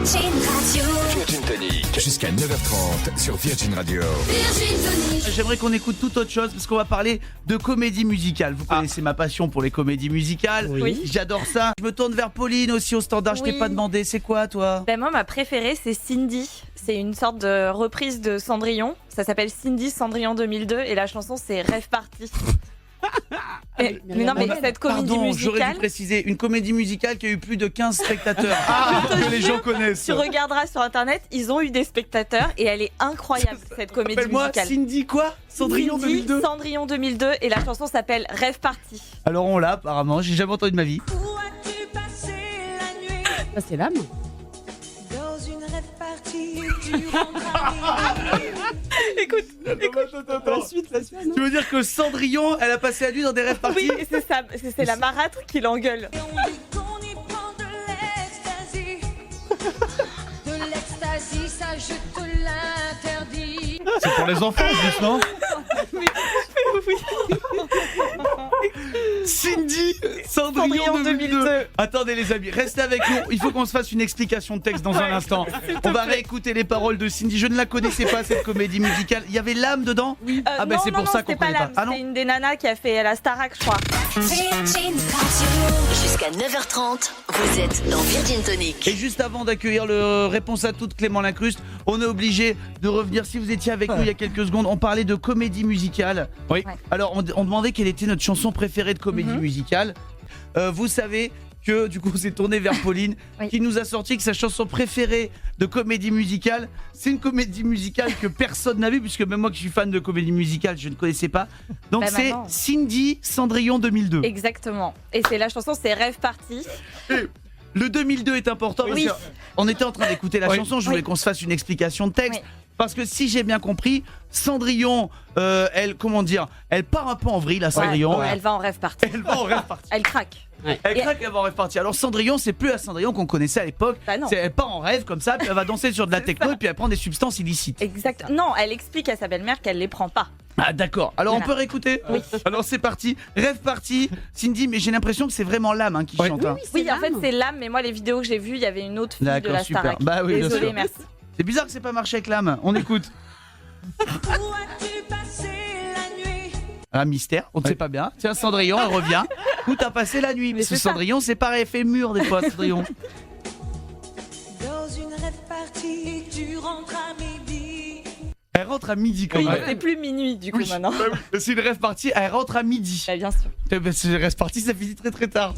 Virgin Radio. Virgin Tonic, jusqu'à 9h30 sur Virgin Radio. Virgin Tonic. J'aimerais qu'on écoute toute autre chose parce qu'on va parler de comédie musicale. Vous connaissez ma passion pour les comédies musicales. Oui. J'adore ça. Je me tourne vers Pauline aussi au standard. Je t'ai Oui. pas demandé. C'est quoi toi? Ben moi, ma préférée, c'est Cindy. C'est une sorte de reprise de Cendrillon. Ça s'appelle Cindy Cendrillon 2002 et la chanson, c'est Rêve Party. Mais non, mais cette comédie Pardon, j'aurais dû musicale, préciser. Une comédie musicale qui a eu plus de 15 spectateurs. Que les gens connaissent. tu regarderas sur internet, ils ont eu des spectateurs et elle est incroyable cette comédie Appelle-moi musicale. Cindy quoi? Cendrillon Cindy, 2002. Cendrillon 2002 et la chanson s'appelle Rêve Party. Alors on l'a apparemment. J'ai jamais entendu de ma vie. Où as-tu passé la nuit? Ça, c'est l'âme. Dans une rêve partie durant ta nuit. Écoute, La suite. Tu veux dire que Cendrillon, elle a passé la nuit dans des rêves parties? oui, et c'est ça, c'est la marâtre qui l'engueule. Et on dit qu'on y prend de l'ecstasy. De l'ecstasy, ça je te l'interdis. C'est pour les enfants, juste, non? Cindy, Cendrillon 2002. Attendez les amis, restez avec nous. Il faut qu'on se fasse une explication de texte dans un instant. On va réécouter les paroles de Cindy. Je ne la connaissais pas cette comédie musicale. Il y avait l'âme dedans? Ah bah non, c'est non, pour non, ça qu'on c'était pas connaît pas. l'âme, Ah non. c'est une des nanas qui a fait la Starac, je crois. Virgin Radio. Jusqu'à 9h30, vous êtes dans Virgin Tonic. Et juste avant d'accueillir le réponse à toutes Clément Lincruste, on est obligé de revenir. Si vous étiez avec nous il y a quelques secondes, on parlait de comédie musicale. Oui. Ouais. Alors on demandait quelle était notre chanson préférée de comédie musicale. Vous savez que du coup c'est tourné vers Pauline Oui. qui nous a sorti que sa chanson préférée de comédie musicale, c'est une comédie musicale que personne n'a vue, puisque même moi qui suis fan de comédie musicale, je ne connaissais pas. Donc Bah, c'est maman. Cindy Cendrillon 2002. Exactement. Et c'est la chanson, c'est Rêve Party. Le 2002 est important parce Oui. qu'on était en train d'écouter la Oui. chanson, je voulais Oui. qu'on se fasse une explication de texte. Oui. Parce que si j'ai bien compris, Cendrillon, elle, comment dire, elle part un peu en vrille, la Cendrillon. Ouais, elle va en Rêve Party. Elle va en rêve partie. Elle craque. Elle craque, elle va en rêve partie. Alors Cendrillon, c'est plus la Cendrillon qu'on connaissait à l'époque. Bah non. Elle part en rêve comme ça, puis elle va danser sur de la techno, et puis elle prend des substances illicites. Exact. Non, elle explique à sa belle-mère qu'elle les prend pas. Ah d'accord. Alors Voilà. on peut réécouter? Oui. Alors c'est parti. Rêve parti. Cindy, mais j'ai l'impression que c'est vraiment l'âme qui Ouais. chante. Hein. Oui, en fait, c'est l'âme, mais moi, les vidéos que j'ai vues, il y avait une autre fille de D'accord, la super. Starac. Bah oui, bien Désolée, sûr. merci. C'est bizarre que c'est pas marché avec l'âme. On écoute. Où as-tu passé la nuit? Un mystère, on ne sait pas bien. Tiens, Cendrillon, elle revient. Où t'as passé la nuit? Parce que c'est ça. Cendrillon, c'est pareil, elle fait mûr des fois, Cendrillon. Dans une rêve partie, tu rentres à midi. Elle rentre à midi quand Oui, même. c'est plus minuit, du coup, Oui. maintenant. C'est une rêve partie, elle rentre à midi. Bah, bien sûr. C'est une rêve partie, ça finit très très tard.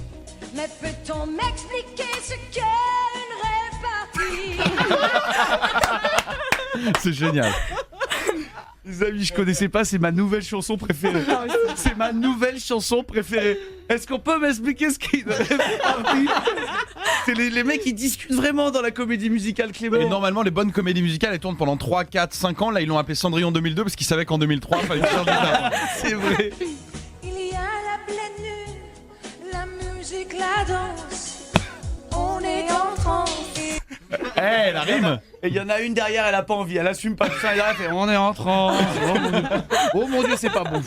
Mais peut-on m'expliquer ce qu'est une rêve partie? C'est génial. Les amis, je connaissais pas, c'est ma nouvelle chanson préférée. C'est ma nouvelle chanson préférée. Est-ce qu'on peut m'expliquer ce qu'est une rêve partie? C'est les mecs qui discutent vraiment dans la comédie musicale, Clément. Et normalement, les bonnes comédies musicales, elles tournent pendant 3, 4, 5 ans. Là, ils l'ont appelé Cendrillon 2002 parce qu'ils savaient qu'en 2003, il fallait faire du taf. C'est vrai. Il y a la pleine lune, la musique, la danse. On est en transe. Eh, la rime. Et il y en a une derrière, elle a pas envie, elle assume pas tout ça, elle arrive, elle fait, on est en transe. Oh mon dieu, c'est pas bon.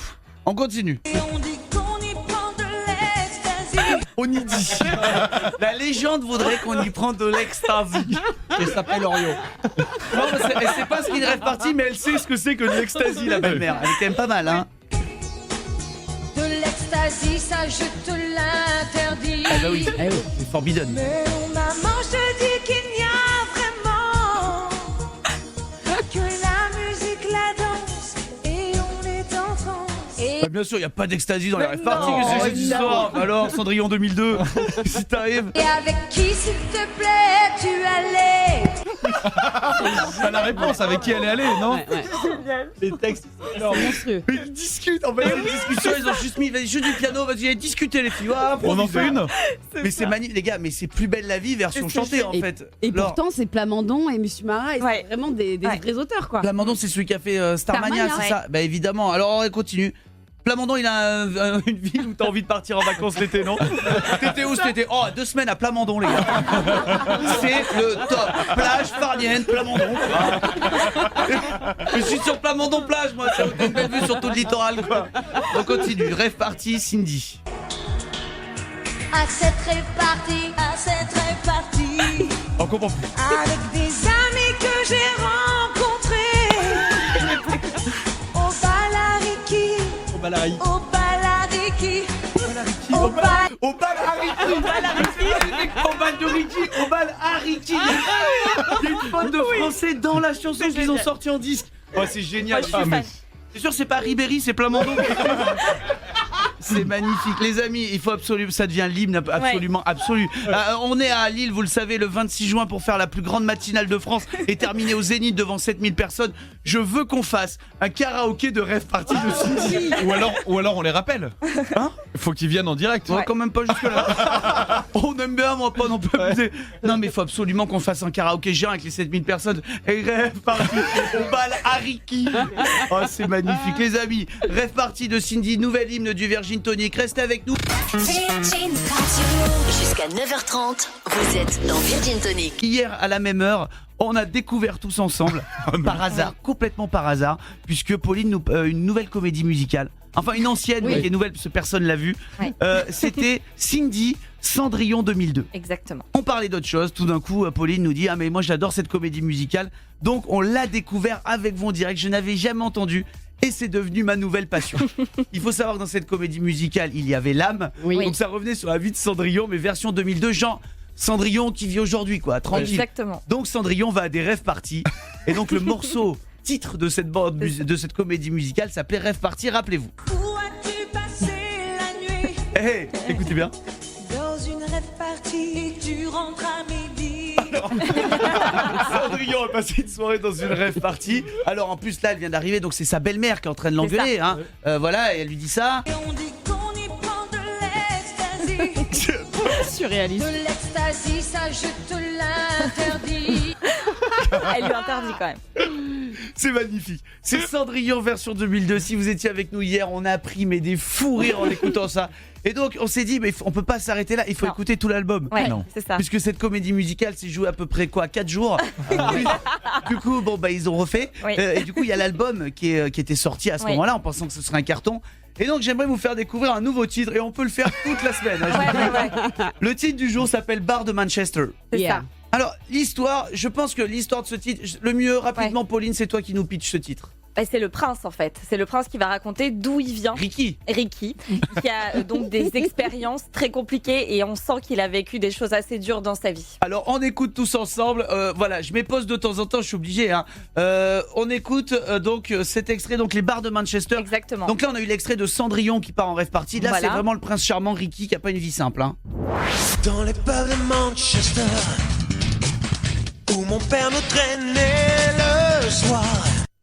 On continue. Et on dit qu'on y prend de l'ecstasy. On y dit. La légende voudrait qu'on y prend de l'ecstasy. Elle s'appelle Orio. Non, mais elle sait pas ce qu'est une rêve partie, mais elle sait ce que c'est que de l'ecstasy, la belle-mère. Elle est quand même pas mal, hein. De l'ecstasy, ça je te l'interdis. Ah bah oui, c'est forbidden. Mais non, maman, je te dis qu'il n'y a vraiment que la musique, la danse. Et on est en transe. Et Bah, bien sûr, il n'y a pas d'ecstasy dans les rêves parties. non, Qu'est-ce que c'est cette évidemment. histoire? Alors, Cendrillon 2002, si t'arrives. Et avec qui, s'il te plaît, tu allais? T'as la réponse. Avec qui elle est allée, non? Les textes. C'est monstrueux. Mais ils discutent, en fait, une discussion, ils ont juste mis, vas-y, joue du piano, vas-y, discutez les filles. Ah, On en fait une. Mais c'est magnifique, les gars, mais c'est Plus belle la vie version C'est chantée en Et- fait. Et Alors, pourtant, c'est Plamondon et Monsieur Marat, et Ouais. c'est vraiment des Ouais. vrais auteurs, quoi. Plamondon, c'est celui qui a fait Starmania, Starmania, c'est ça? Bah évidemment. Alors on continue. Plamondon, il a une ville où t'as envie de partir en vacances l'été, non? T'étais où cet été? Oh, 2 semaines à Plamondon, les gars. C'est le top. Plage Farnienne, Plamondon. Je suis sur Plamondon plage, moi. C'est une belle vue sur tout le littoral, quoi. On continue. Rêve parti, Cindy. À cette répartie, à cette répartie. Oh On comprend plus. avec des amis que j'ai rencontrés. Au Balariki, Au Balari. au Balariki, au Au bal Hariki. Au bal de Ricky, au bal Hariki. Il y a une faute de français dans la chanson C'est qu'ils ont génial. sorti en disque. Oh, c'est génial. Moi, je suis fan. C'est sûr, c'est pas Ribéry, c'est Plamondon. C'est magnifique, les amis. Il faut absolument, ça devient l'hymne absolument absolu. On est à Lille, vous le savez, le 26 juin pour faire la plus grande matinale de France et terminer au Zénith devant 7000 personnes. Je veux qu'on fasse un karaoké de rêve party de Cindy. Ou alors on les rappelle. Hein? Faut qu'ils viennent en direct. On va quand même pas jusque là. On aime bien, moi pas non plus abuser. Non mais il faut absolument qu'on fasse un karaoké géant avec les 7000 personnes. Et rêve party au bal Hariki. Oh c'est magnifique les amis. Rêve party de Cindy, nouvel hymne du Virgin Tonic. Restez avec nous. Virgin Radio. Jusqu'à 9h30, vous êtes dans Virgin Tonic. Hier à la même heure, on a découvert tous ensemble, par hasard, complètement par hasard, puisque Pauline nous une nouvelle comédie musicale. Enfin une ancienne, mais qui est nouvelle parce que personne l'a vue. Oui. C'était Cindy Cendrillon 2002. Exactement. On parlait d'autre chose, tout d'un coup Pauline nous dit ah mais moi j'adore cette comédie musicale, donc on l'a découvert avec vous en direct, je n'avais jamais entendu et c'est devenu ma nouvelle passion. Il faut savoir que dans cette comédie musicale il y avait l'âme, Oui. donc ça revenait sur la vie de Cendrillon mais version 2002, genre Cendrillon qui vit aujourd'hui quoi, tranquille. Exactement. Donc Cendrillon va à des rêves parties et donc le morceau titre de cette de cette comédie musicale s'appelait Rêve party, rappelez-vous. Où as-tu passé la nuit? Hey, écoutez bien. Dans une rêve partie, et tu rentres à midi. Cendrillon a passé une soirée dans une rêve party. Alors en plus là elle vient d'arriver, donc c'est sa belle-mère qui est en train de l'engueuler, hein. Voilà, et elle lui dit ça. Et on dit qu'on y prend de l'ecstasy. Surréaliste. De l'ecstasy, ça je te l'interdis. Elle lui interdit quand même. C'est magnifique. C'est Cendrillon version 2002. Si vous étiez avec nous hier, on a pris mais des fous rires en écoutant ça. Et donc on s'est dit mais on peut pas s'arrêter là, il faut Non. écouter tout l'album. Ouais, c'est ça. Puisque cette comédie musicale s'est jouée à peu près 4 jours. Du coup bon bah ils ont refait. Oui. Et du coup il y a l'album qui était sorti à ce Oui. moment-là en pensant que ce serait un carton. Et donc j'aimerais vous faire découvrir un nouveau titre et on peut le faire toute la semaine, hein, je vous le dis. Ouais. Le titre du jour s'appelle Bar de Manchester. C'est Yeah. ça. Alors l'histoire, je pense que l'histoire de ce titre, le mieux rapidement Pauline, c'est toi qui nous pitch ce titre. Bah, c'est le prince en fait. C'est le prince qui va raconter d'où il vient. Ricky. Ricky, qui a donc des expériences très compliquées et on sent qu'il a vécu des choses assez dures dans sa vie. Alors on écoute tous ensemble, voilà, je m'épose de temps en temps, je suis obligé, hein. On écoute donc cet extrait, donc les bars de Manchester. Exactement. Donc là on a eu l'extrait de Cendrillon qui part en rêve party, là Voilà. c'est vraiment le prince charmant Ricky qui a pas une vie simple, hein. Dans les pubs de Manchester, où mon père me traînait le soir.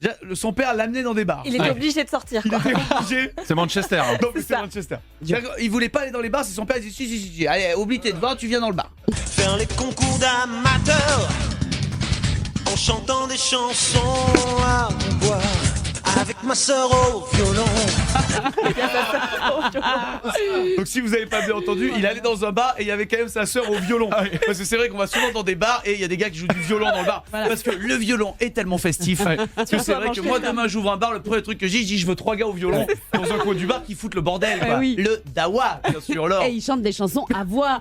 Déjà, son père l'amenait dans des bars. Il était obligé de sortir. Il Quoi. était obligé. C'est Manchester. hein. Donc c'est ça. Manchester. C'est-à-dire qu'il voulait pas aller dans les bars, c'est son père qui dit si, allez, oublie tes devoirs, tu viens dans le bar. Faire les concours d'amateurs, en chantant des chansons à boire. Avec ma sœur au violon. Donc si vous avez pas bien entendu, il allait dans un bar et il y avait quand même sa sœur au violon. Parce que c'est vrai qu'on va souvent dans des bars et il y a des gars qui jouent du violon dans le bar. Parce que le violon est tellement festif. Parce que c'est vrai que moi demain j'ouvre un bar, le premier truc que je dis je veux 3 gars au violon dans un coin du bar qui foutent le bordel. Quoi. oui. Le dawa, bien sûr, l'or. Et il chante des chansons à voix.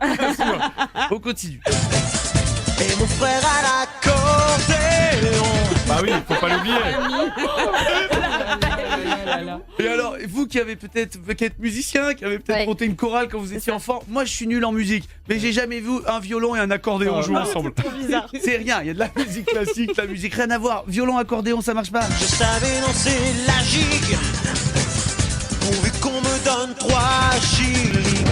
On continue. Et mon frère à l'accordéon. Bah oui, faut pas l'oublier. Et alors, vous qui êtes musicien, qui avez peut-être Ouais. monté une chorale quand vous étiez enfant, moi je suis nul en musique, mais j'ai jamais vu un violon et un accordéon jouer ensemble. C'est rien, il y a de la musique classique, la musique, rien à voir. Violon, accordéon, ça marche pas. Je savais danser la gigue, pourvu qu'on me donne 3 shillings.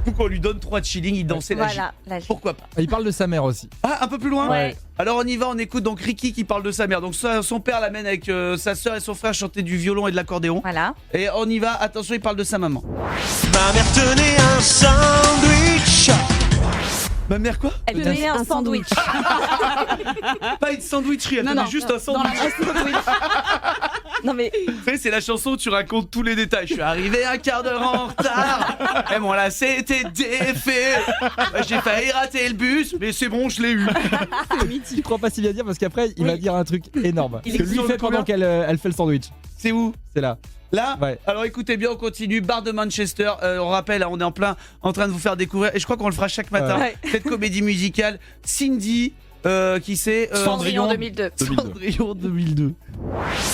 Ou qu'on lui donne 3 shillings, il dansait la gigue. Voilà, la gigue. Pourquoi pas? Il parle de sa mère aussi. Ah, un peu plus loin? Ouais. Alors on y va, on écoute donc Ricky qui parle de sa mère. Donc son père l'amène avec sa soeur et son frère chanter du violon et de l'accordéon. Voilà. Et on y va, attention, il parle de sa maman. Ma mère tenait un sandwich. Ma mère quoi? Elle donnait un sandwich. Pas une sandwicherie, elle Non, tenait non, juste un sandwich. Non mais Tu sais, c'est la chanson où tu racontes tous les détails. Je suis arrivé un quart d'heure en retard. Et mon lacet était défait. J'ai failli rater le bus, mais c'est bon, je l'ai eu. Je crois pas s'il va dire parce qu'après il va dire un truc énorme. Il Que est lui sur le fait pendant combien qu'elle fait le sandwich. C'est où? C'est là. Là, Ouais. alors écoutez bien, on continue. Bar de Manchester, on rappelle, on est en train de vous faire découvrir, et je crois qu'on le fera chaque matin, Ouais. cette comédie musicale. Cindy, qui c'est Cendrillon 2002. Cendrillon 2002.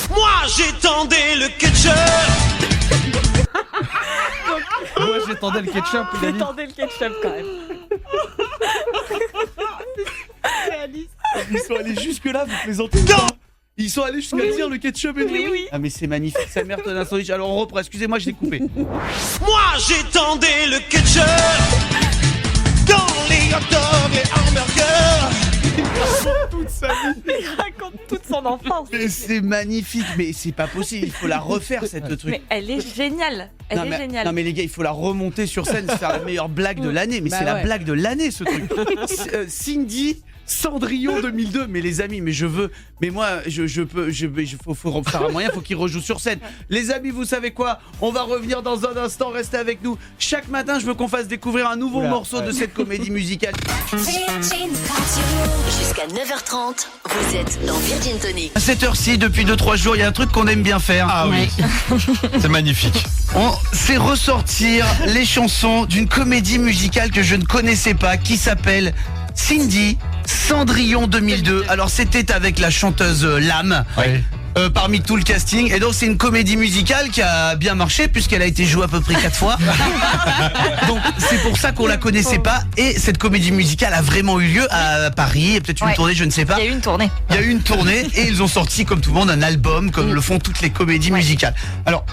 Moi j'étendais le ketchup. Moi j'étendais le ketchup. il a dit. J'étendais le ketchup quand même. Ils sont allés jusque-là, vous plaisantez pas. Ils sont allés jusqu'à dire le ketchup et tout. Oui. Ah mais c'est magnifique, sa mère donne un sandwich. Alors on reprend, excusez-moi, je l'ai coupé. Moi j'étendais le ketchup dans les hot dogs, les hamburgers. Toute sa vie. Il raconte toute son enfance. Mais c'est magnifique, mais c'est pas possible, il faut la refaire cette truc. Mais elle est géniale. Elle est géniale. Non mais les gars, il faut la remonter sur scène, faire la meilleure blague de l'année. Mais Bah c'est la ouais. blague de l'année ce truc. Cindy, Cendrillon 2002. Mais les amis, mais je veux. Mais moi, faut faire un moyen, faut qu'il rejoue sur scène. Les amis, vous savez quoi? On va revenir dans un instant, restez avec nous. Chaque matin, je veux qu'on fasse découvrir un nouveau morceau de cette comédie musicale. Virgin Radio. Jusqu'à 9h30, vous êtes dans Virgin Tonic. À cette heure-ci, depuis 2-3 jours, il y a un truc qu'on aime bien faire. Ah oui, c'est magnifique. C'est ressortir les chansons d'une comédie musicale que je ne connaissais pas, qui s'appelle Cindy, Cendrillon 2002. Alors c'était avec la chanteuse Lame. Ouais. Parmi tout le casting, et donc c'est une comédie musicale qui a bien marché puisqu'elle a été jouée à peu près 4 fois. Donc c'est pour ça qu'on la connaissait pas, et cette comédie musicale a vraiment eu lieu à Paris, et peut-être une Ouais. tournée, je ne sais pas. Il y a eu une tournée. Il y a eu une tournée et ils ont sorti comme tout le monde un album, comme le font toutes les comédies musicales. Alors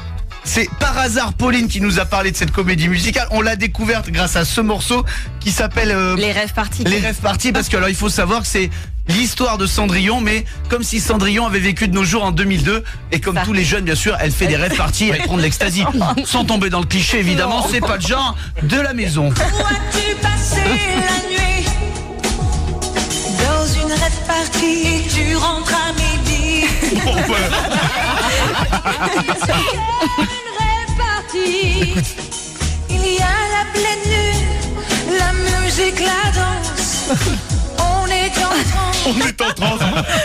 c'est par hasard Pauline qui nous a parlé de cette comédie musicale. On l'a découverte grâce à ce morceau qui s'appelle Les rêves partis. Les rêves partis, parce que alors il faut savoir que c'est l'histoire de Cendrillon, mais comme si Cendrillon avait vécu de nos jours en 2002, et comme Ça. tous les jeunes bien sûr, elle fait des rêves partis, elle prend de l'ecstasy, sans tomber dans le cliché évidemment, c'est pas le genre de la maison. Où as-tu passé la nuit? Dans une rêve partie et tu rentres à midi. Une rêve partie. Il y a la pleine lune, la musique, la danse. On est en transe. On est en transe.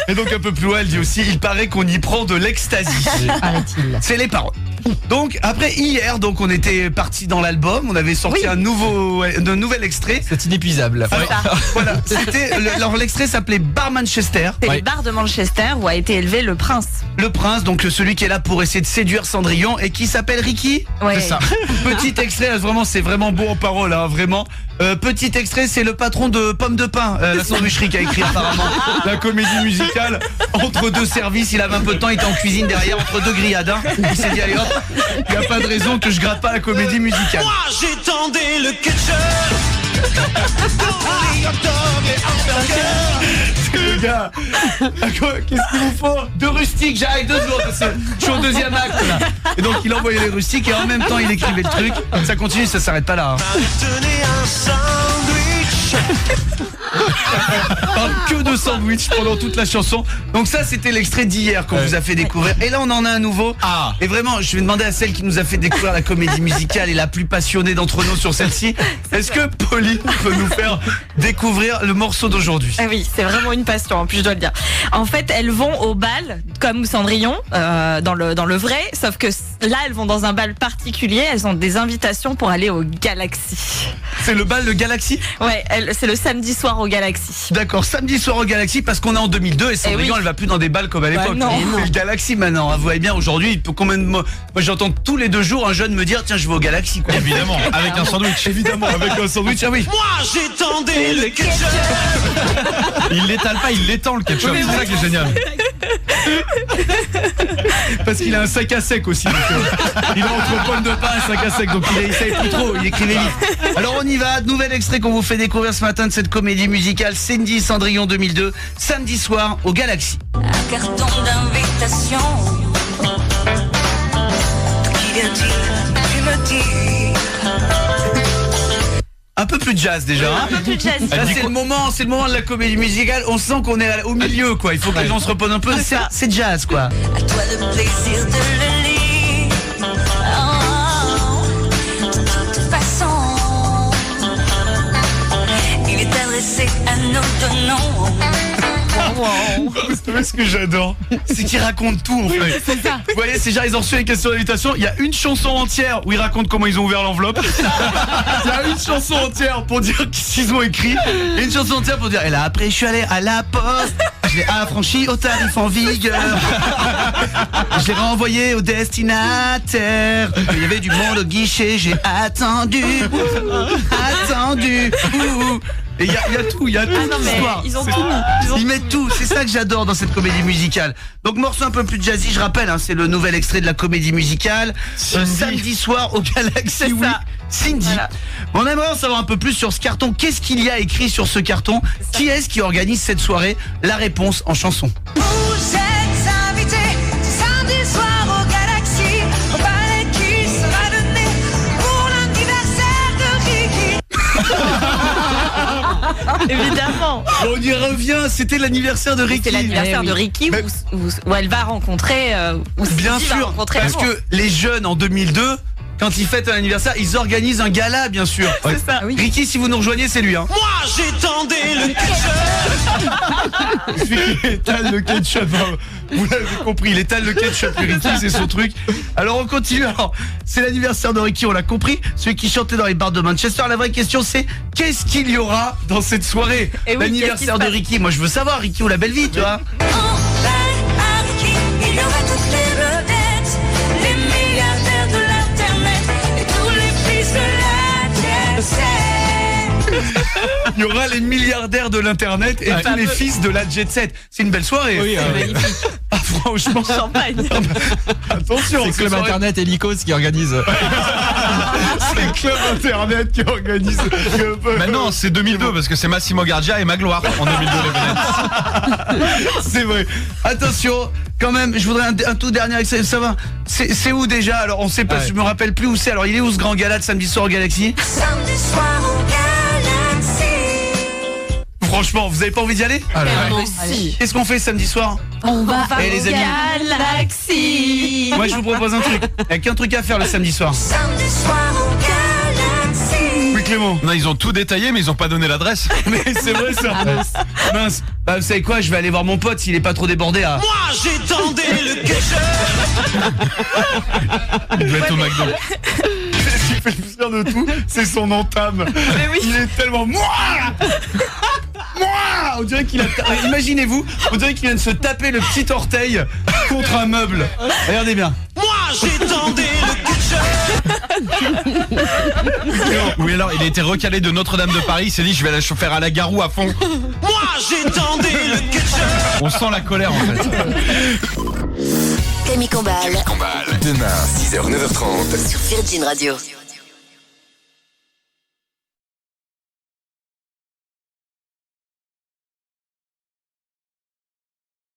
Et donc un peu plus loin, elle dit aussi, il paraît qu'on y prend de l'ecstasy. C'est les paroles. Donc après hier, donc on était parti dans l'album, on avait sorti un nouvel extrait. C'est inépuisable. Alors, voilà, c'était alors l'extrait s'appelait Bar Manchester. C'est les bars de Manchester où a été élevé le prince. Le prince, donc celui qui est là pour essayer de séduire Cendrillon et qui s'appelle Ricky. Ouais. C'est ça. Petit extrait, vraiment, c'est vraiment beau en paroles, hein, vraiment. Petit extrait, c'est le patron de Pomme de Pain, la sandwicherie qui a écrit apparemment la comédie musicale. Entre deux services, il avait un peu de temps, il était en cuisine derrière, entre deux grillades. Hein. Il s'est dit, allez hop, il n'y a pas de raison que je gratte pas la comédie musicale. Moi j'étendais le ketchup dans les hot dogs, les hamburgers. Les gars, qu'est-ce qu'il vous faut? Deux rustiques, j'arrive 2 secondes, parce que je suis au deuxième acte là. Et donc il envoyait les rustiques et en même temps il écrivait le truc. Ça continue, ça s'arrête pas là. Hein. Tenez un sandwich. Parle que de sandwich pendant toute la chanson. Donc ça c'était l'extrait d'hier qu'on vous a fait découvrir. Et là on en a un nouveau. Ah. Et vraiment je vais demander à celle qui nous a fait découvrir la comédie musicale et la plus passionnée d'entre nous sur celle-ci. Est-ce que Pauline peut nous faire découvrir le morceau d'aujourd'hui? Ah oui, c'est vraiment une passion, en plus je dois le dire. En fait, elles vont au bal, comme Cendrillon, dans le vrai, sauf que là, elles vont dans un bal particulier, elles ont des invitations pour aller au Galaxy. C'est le bal de Galaxy? Ouais, c'est le samedi soir au Galaxy. D'accord, samedi soir au Galaxy parce qu'on est en 2002 et Cendrillon oui. elle va plus dans des balles comme à l'époque. non. C'est le Galaxy maintenant. Vous voyez bien aujourd'hui, il peut combien de moi j'entends tous les 2 jours un jeune me dire tiens je vais au Galaxy quoi. Évidemment, avec un sandwich. Évidemment avec un sandwich. Ah oui. Moi j'étendais le ketchup. Il l'étale pas, il l'étend le ketchup. C'est ça qui est génial. Parce qu'il a un sac à sec aussi. Donc, il a entre pommes de pain et sac à sec. Donc il savait plus trop, il écrivait vite. Alors on y va, nouvel extrait qu'on vous fait découvrir ce matin de cette comédie musicale Cindy Cendrillon 2002, samedi soir au Galaxy. Un carton d'invitation. Qui vient dire, tu me dis. Un peu plus de jazz déjà. Hein. Un peu plus jazzy. Là c'est le moment de la comédie musicale. On sent qu'on est au milieu quoi. Il faut que les gens se reposent un peu. C'est jazz quoi. À toi le plaisir de le lire. Oh, de toute façon, il est adressé à nous deux noms. savez ce que j'adore? C'est qu'ils racontent tout en fait. C'est ça. Vous voyez, c'est genre ils ont reçu les questions d'invitation. Il y a une chanson entière où ils racontent comment ils ont ouvert l'enveloppe. Il y a une chanson entière pour dire ce qu'ils ont écrit. Et une chanson entière pour dire. Et là après je suis allé à la poste. Je l'ai affranchi au tarif en vigueur. Je l'ai renvoyé au destinataire. Il y avait du monde au guichet. J'ai attendu. Ouh. Et il y a tout, il y a tout. non, mais l'histoire. ils ont C'est- tout mis. Ils mettent tout, c'est ça que j'adore dans cette comédie musicale. Donc morceau un peu plus jazzy, je rappelle, hein, c'est le nouvel extrait de la comédie musicale. Samedi soir au Galaxy C'est Week. ça. Cindy. Voilà. On aimerait en savoir un peu plus sur ce carton. Qu'est-ce qu'il y a écrit sur ce carton? Qui est-ce qui organise cette soirée? La réponse en chanson. Vous êtes invités samedi soir au Galaxy, au ballet qui sera donné pour l'anniversaire de Ricky. Évidemment. On y revient, c'était l'anniversaire de Ricky. C'est l'anniversaire Eh de oui. Ricky Mais- où elle va rencontrer. Où Bien Cindy va sûr, rencontrer parce l'amour. que les jeunes en 2002, quand ils fêtent un anniversaire, ils organisent un gala, bien sûr. C'est ça. Oui. Ricky, si vous nous rejoignez, c'est lui. Hein. Moi j'étendais le ketchup. Celui qui étale le ketchup, hein. Vous l'avez compris, il étale le ketchup, le Ricky, c'est son truc. Alors on continue, alors c'est l'anniversaire de Ricky, on l'a compris, celui qui chantait dans les bars de Manchester. La vraie question c'est, qu'est-ce qu'il y aura dans cette soirée? Et oui, l'anniversaire qu'est-ce qui se de passe Ricky, moi je veux savoir, Ricky ou la belle vie, tu vois. En belle à Ricky, il y aura toutes les vedettes, les milliardaires de l'internet et tous les fils de la jet set. Il y aura les milliardaires de l'internet et tous les fils de la jet set. C'est une belle soirée. Oui, Magnifique. Ah, franchement, Champagne. attention, C'est Club Internet et Lycos qui organisent. C'est Club Internet qui organise. Maintenant, c'est 2002 parce que c'est Massimo Gardia et Magloire en 2002 les vedettes. C'est vrai. Attention, quand même, je voudrais un tout dernier extrait. Ça va. C'est où déjà? Alors, on sait pas, Ouais. je me rappelle plus où c'est. Alors, il est où ce grand gala de samedi soir au Galaxy? Samedi soir au Galaxy. Franchement, vous avez pas envie d'y aller? Si. Qu'est-ce qu'on fait samedi soir? On va. Eh, les amis. Galaxy. Moi, je vous propose un truc. Il y a qu'un truc à faire le samedi soir. Samedi soir au Galaxy. Oui, Clément. Non, ils ont tout détaillé, mais ils ont pas donné l'adresse. Mais c'est vrai ça. Mince. Bah, vous savez quoi? Je vais aller voir mon pote s'il est pas trop débordé à. Moi j'étendais le ketchup. Il doit être au McDo. Ce qui fait le pire de tout, c'est son entame. Il est tellement moi. On dirait qu'il a. Imaginez-vous, on dirait qu'il vient de se taper le petit orteil contre un meuble. Regardez bien. Moi j'étendais le ketchup. Oui, alors il a été recalé de Notre-Dame de Paris. Il s'est dit, je vais la faire à la Garou à fond. Moi j'étendais le ketchup. On sent la colère en fait. Camille Combal Demain, 6h, 9h30 sur Virgin Radio.